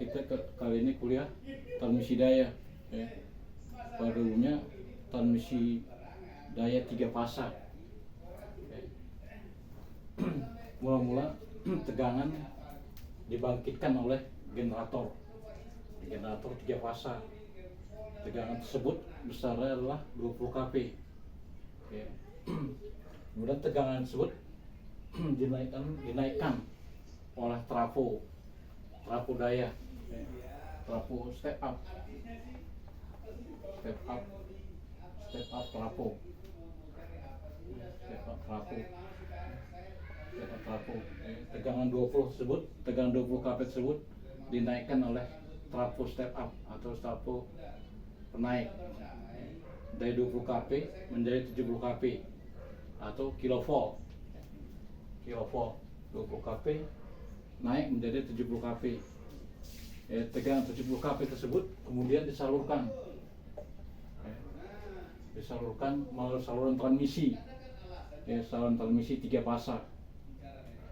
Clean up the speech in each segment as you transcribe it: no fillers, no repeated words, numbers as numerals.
kita kali ini kuliah transmisi daya ya. Pada umumnya transmisi daya 3 fasa ya. Mula-mula tegangan dibangkitkan oleh generator 3 fasa. Tegangan tersebut besarnya adalah 20 kV ya. Kemudian tegangan tersebut dinaikkan oleh trafo daya ya. Trafo step up trafo tegangan 20 tersebut, tegangan 20 kV tersebut dinaikkan oleh trafo step up atau trafo penaik dari 20 kV menjadi 70 kV atau kilovolt 20 kV naik menjadi 70 kV ya. Tegangan 70 kV tersebut kemudian disalurkan melalui saluran transmisi ya, saluran transmisi 3 fasa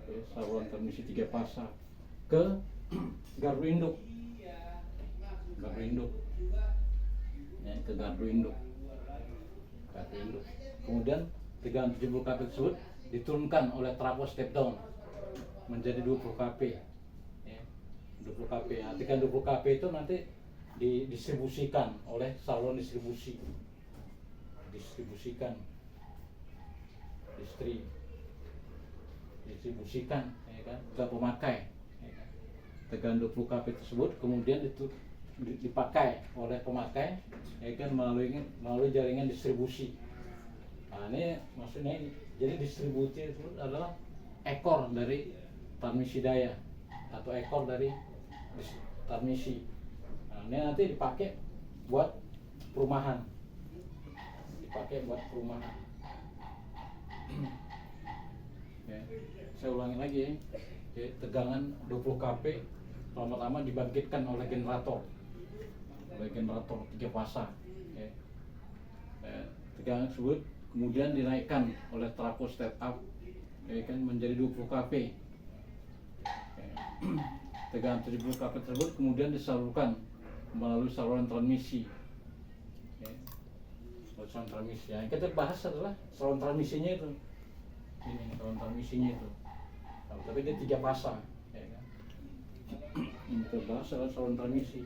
ya, saluran transmisi 3 fasa ke gardu induk ya, ke gardu induk. Kemudian tegangan 70 kV tersebut diturunkan oleh trafo step down menjadi 20 kV ya, 20 kV. Nah, tegangan 20 kV itu nanti didistribusikan oleh saluran distribusikan ya kan, ke pemakai ya kan. Tegangan 20 kV tersebut kemudian dipakai oleh pemakai ya kan, melalui jaringan distribusi. Nah, ini maksudnya jadi distribusi itu adalah ekor dari transmisi daya atau ekor dari transmisi. Nah, ini nanti dipakai buat perumahan. Ya, saya ulangi lagi ya. Oke, tegangan 20 kV pertama-tama dibangkitkan oleh generator 3 fasa ya. Tegangan tersebut kemudian dinaikkan oleh trafo step up ya kan, menjadi 20 kV ya. Tegangan 70 kV tersebut kemudian disalurkan melalui saluran transmisi ya. Saluran transmisi yang kita bahas adalah saluran transmisinya itu ini, saluran transmisinya itu tapi dia 3 fasa ya kan. Ini kita bahas adalah saluran transmisi.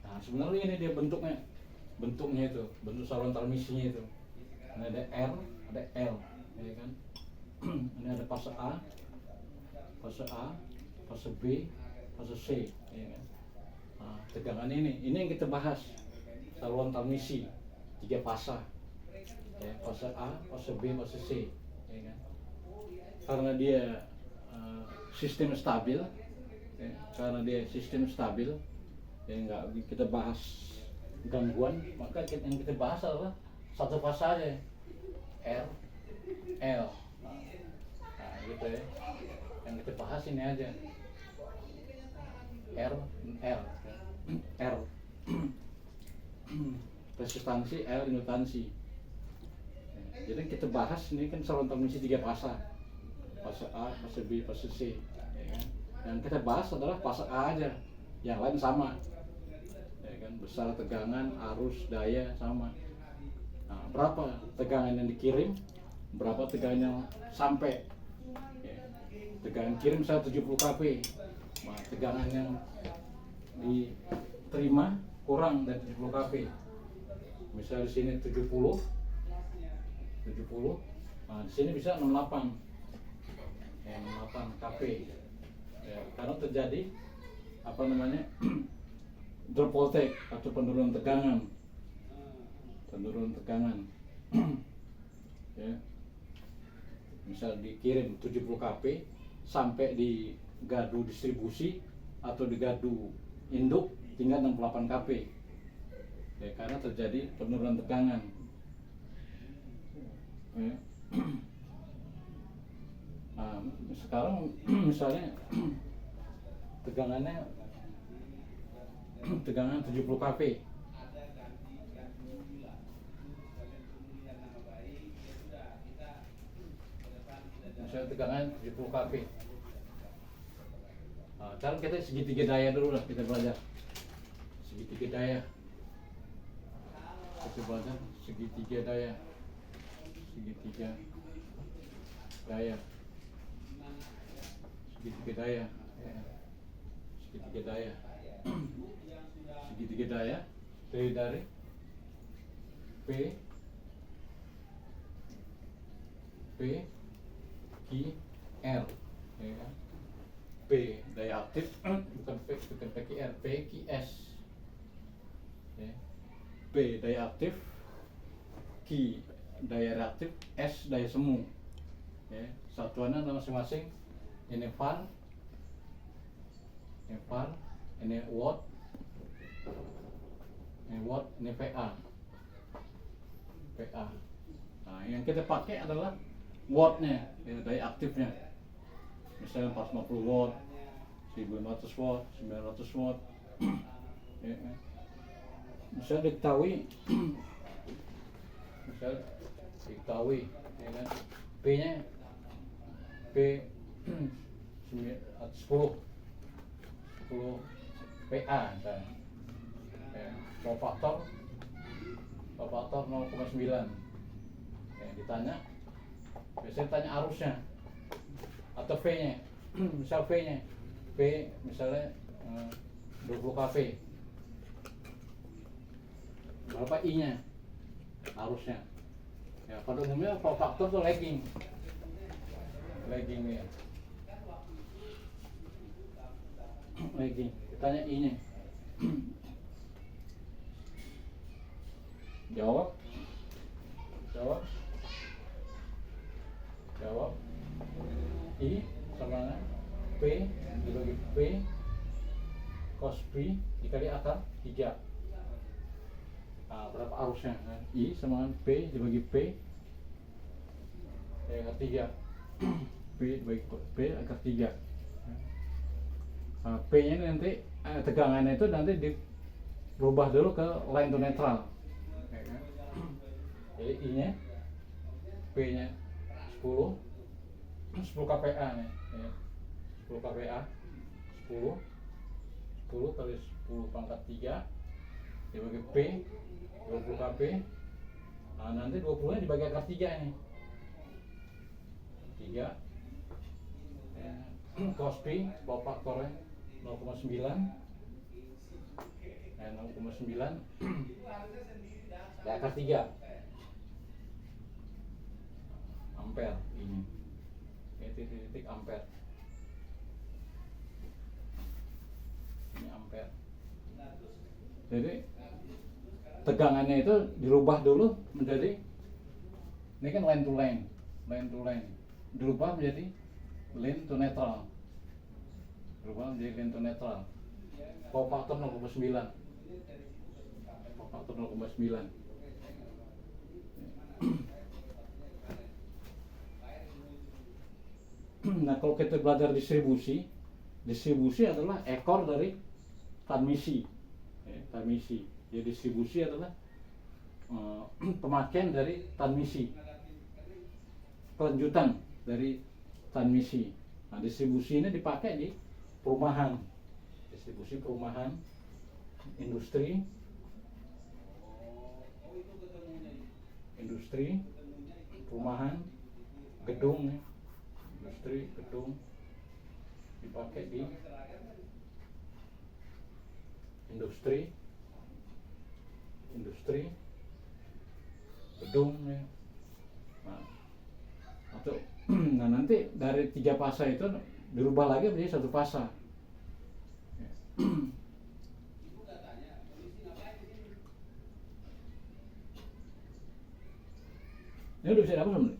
Nah, sebenarnya ini dia bentuknya itu, bentuk saluran transmisinya itu. Ini ada R, ada L, ya kan? Ini ada fase A, fase B, fase C, ya kan? Nah, tegangan ini yang kita bahas, saluran transmisi 3 fasa, ya, fase A, fase B, fase C, ya kan? Karena dia sistem stabil, ya, ya nggak kita bahas gangguan, maka yang kita bahas adalah satu fasa aja, R, L. Nah, gitu ya. Yang kita bahas ini aja, R, L, R resistansi, L indutansi. Jadi kita bahas ini kan saluran transmisi 3 fasa, fase A, fase B, fase C. Ya kan? Yang kita bahas adalah fase A aja, yang lain sama. Ya kan? Besar tegangan, arus, daya sama. Nah, berapa tegangan yang dikirim, berapa tegangan yang sampai. Ya. Tegangan kirim 170 kV. Nah, tegangan yang diterima kurang dari 70 kV. Misal di sini 70. Nah, di sini bisa 68. Ya, 68 kV. Ya, karena terjadi drop voltage atau penurunan tegangan. Ya. Misal dikirim 70 kV, sampai di gardu distribusi atau di gardu induk tinggal 68 kP. Ya, karena terjadi penurunan tegangan. Ya. Nah, sekarang misalnya tegangan 70 kP. Misalnya tegangan 70 kP. Nah, sekarang kita segitiga daya dulu lah, kita belajar segitiga daya. Kita belajar segitiga daya. Segitiga daya. Segitiga daya. Ya. Segitiga daya. Segitiga daya dari P Q R, ya. P daya aktif, bukan PQR, P QS, ya. P daya aktif, Q daya reaktif, S daya semu, ya. Satuannya masing-masing ini var, ini watt, ini VA. Nah, yang kita pakai adalah wattnya, ya, daya aktifnya. Misalnya 450 watt, 1500 watt, 900 watt. Ya. Misalnya diketahui, ya kan, P-nya P 10 PA misalnya. Ya, power faktor 0,9. Ya, ditanya, biasanya tanya arusnya atau V-nya. Misal V-nya, P misalnya 20 kV. Berapa I-nya? Arusnya. Ya, pada umumnya power faktor itu lagging ya. Lagging. Ditanya I-nya. Jawab. I sama dengan P dibagi P cos P dikali akar 3. Nah, berapa arusnya? Nah, I sama dengan P dibagi P akar 3. P dibagi P akar 3. Nah, P nya nanti tegangannya itu nanti dirubah dulu ke line to neutral. Jadi I nya P nya 10 kPa nih, ya. 10 kPa, 10 kali 10 pangkat 3 dibagi P 20 kP. Nah, nanti 20 nya dibagi akar 3 ini 3, ya. Cos P power faktornya 0,9, 0,9 di akar 3 ampere ini. Titik ampere. Ini ampere. Jadi tegangannya itu dirubah dulu menjadi, ini kan line to line, dirubah menjadi line to neutral. Power faktor 0,9. Nah, kalau kita belajar distribusi adalah ekor dari transmisi. Jadi distribusi adalah pemakaian dari transmisi, kelanjutan dari transmisi. Nah, distribusi ini dipakai di perumahan, industri, perumahan, gedung, dipakai di industri, gedung, ya. Nah, atau nah, nanti dari 3 fasa itu dirubah lagi menjadi 1 fasa. Ini udah bisa dapat belum?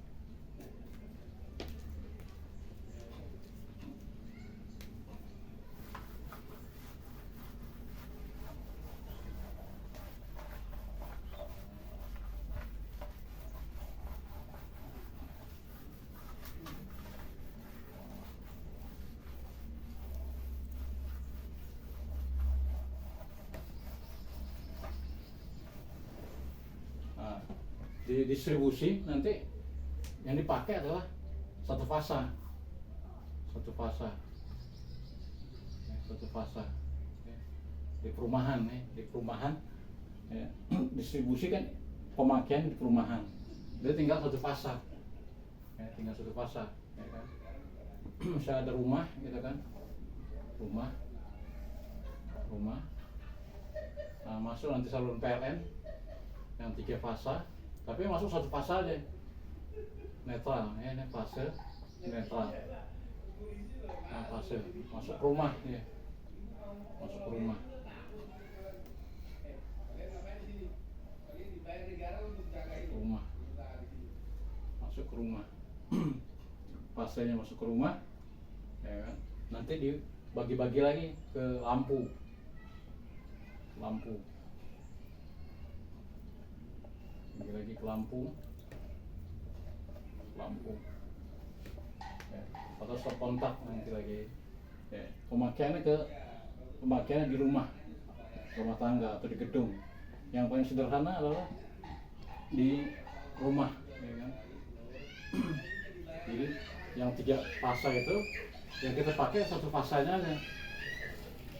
di distribusi nanti yang dipakai adalah satu fasa, satu fasa, satu fasa. Di perumahan, di perumahan, distribusi kan pemakaian di perumahan, dia tinggal satu fasa, tinggal satu fasa, ya kan? Misalnya ada rumah, gitu kan, rumah, nah, masuk nanti saluran PLN yang 3 fasa, tapi masuk satu fasa aja, netral, ini fase netral, nah, fase masuk rumah, ya, masuk rumah. Masuk ke rumah, fasenya masuk ke rumah, ya kan? Nanti dibagi-bagi lagi ke lampu, bagi lagi ke lampu, ya. Atau stop kontak nanti lagi, ya. Pemakaiannya di rumah tangga atau di gedung. Yang paling sederhana adalah di rumah, ya kan? Jadi yang 3 fasa itu yang kita pakai satu fasanya aja,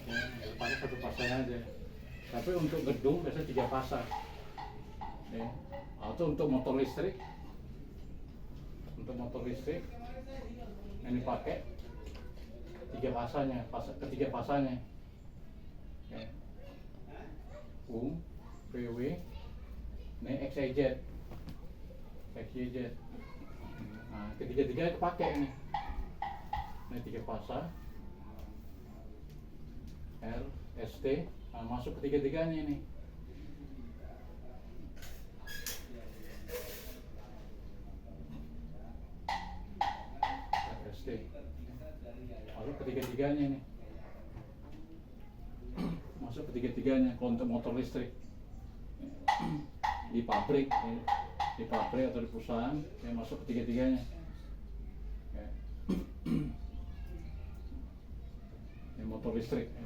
ya, kita pakai satu fasanya aja. Tapi untuk gedung biasanya 3 fasa, ya. Atau untuk motor listrik yang dipakai 3 fasanya, ketiga fasanya, ya. PW, ini XYZ. Nah, ketiga-tiga kepakai nih. Ini 3 fasa, R, ST, nah, masuk ketiga-tiganya nih. ST, masuk ketiga-tiganya nih. Masuk ketiga-tiganya kalau untuk motor listrik. Di pabrik, ya. Di pabrik atau di perusahaan, yang masuk ketiga-tiganya, ya. Ini motor listrik, ya.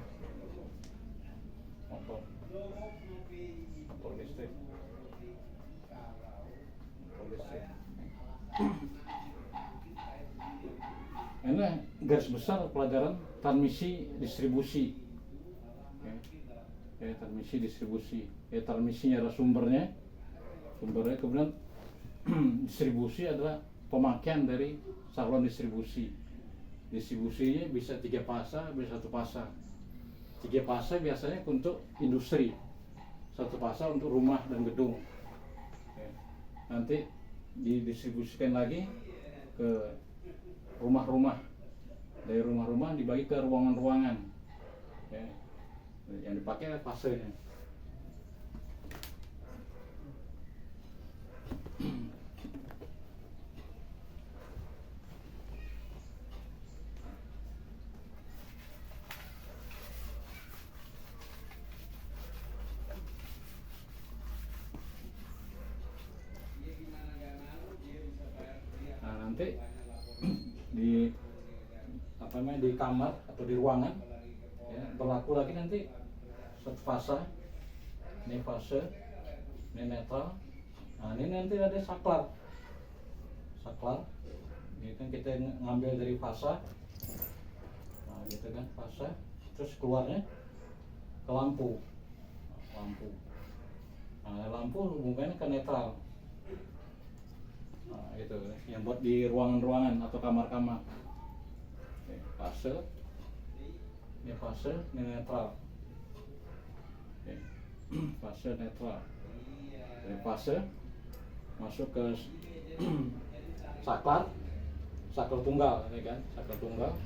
motor listrik, Ini garis besar pelajaran transmisi distribusi, ya, transmisi distribusi. Ya, transmisinya adalah sumbernya, kemudian distribusi adalah pemakaian dari saluran distribusi. Distribusinya bisa 3 fasa, bisa 1 fasa. 3 fasa biasanya untuk industri, 1 fasa untuk rumah dan gedung, ya. Nanti didistribusikan lagi ke rumah-rumah, dari rumah-rumah dibagi ke ruangan-ruangan, ya. Yang dipakai fasenya. Nah, nanti di kamar atau di ruangan, ya, berlaku lagi nanti satu fasa, ini fase, ini netral. Nah, ini nanti ada saklar, ini kan kita ngambil dari fasa, nah, gitu kan, fasa, terus keluarnya ke lampu. Nah, lampu hubungannya ke netral. Nah, itu yang buat di ruangan-ruangan atau kamar-kamar. Fase, ini fase, ini netral. Fase netral. Dari fase masuk ke saklar tunggal, ya kan, saklar tunggal.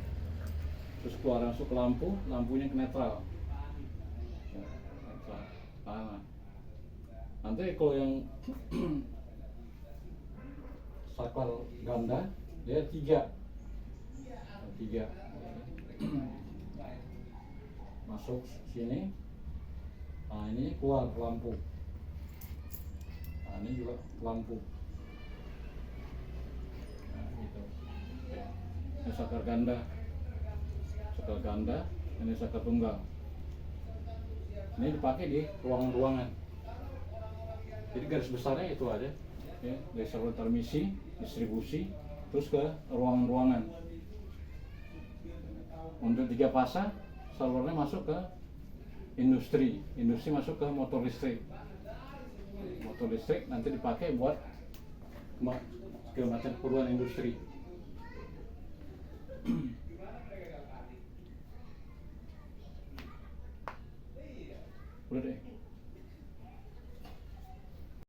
Terus keluar masuk ke lampu, lampunya ke netral. Ya, netral. Nah, nanti kalau yang saklar ganda dia 3 masuk sini, nah ini keluar ke lampu, nah ini juga lampu, nah gitu. Ini saklar ganda, ini saklar tunggal. Ini dipakai di ruangan-ruangan. Jadi garis besarnya itu aja, ya, dari saluran transmisi, distribusi, terus ke ruangan-ruangan. Untuk 3 fasa, salurnya masuk ke industri masuk ke motor listrik nanti dipakai buat segala macam keperluan industri. Udah deh.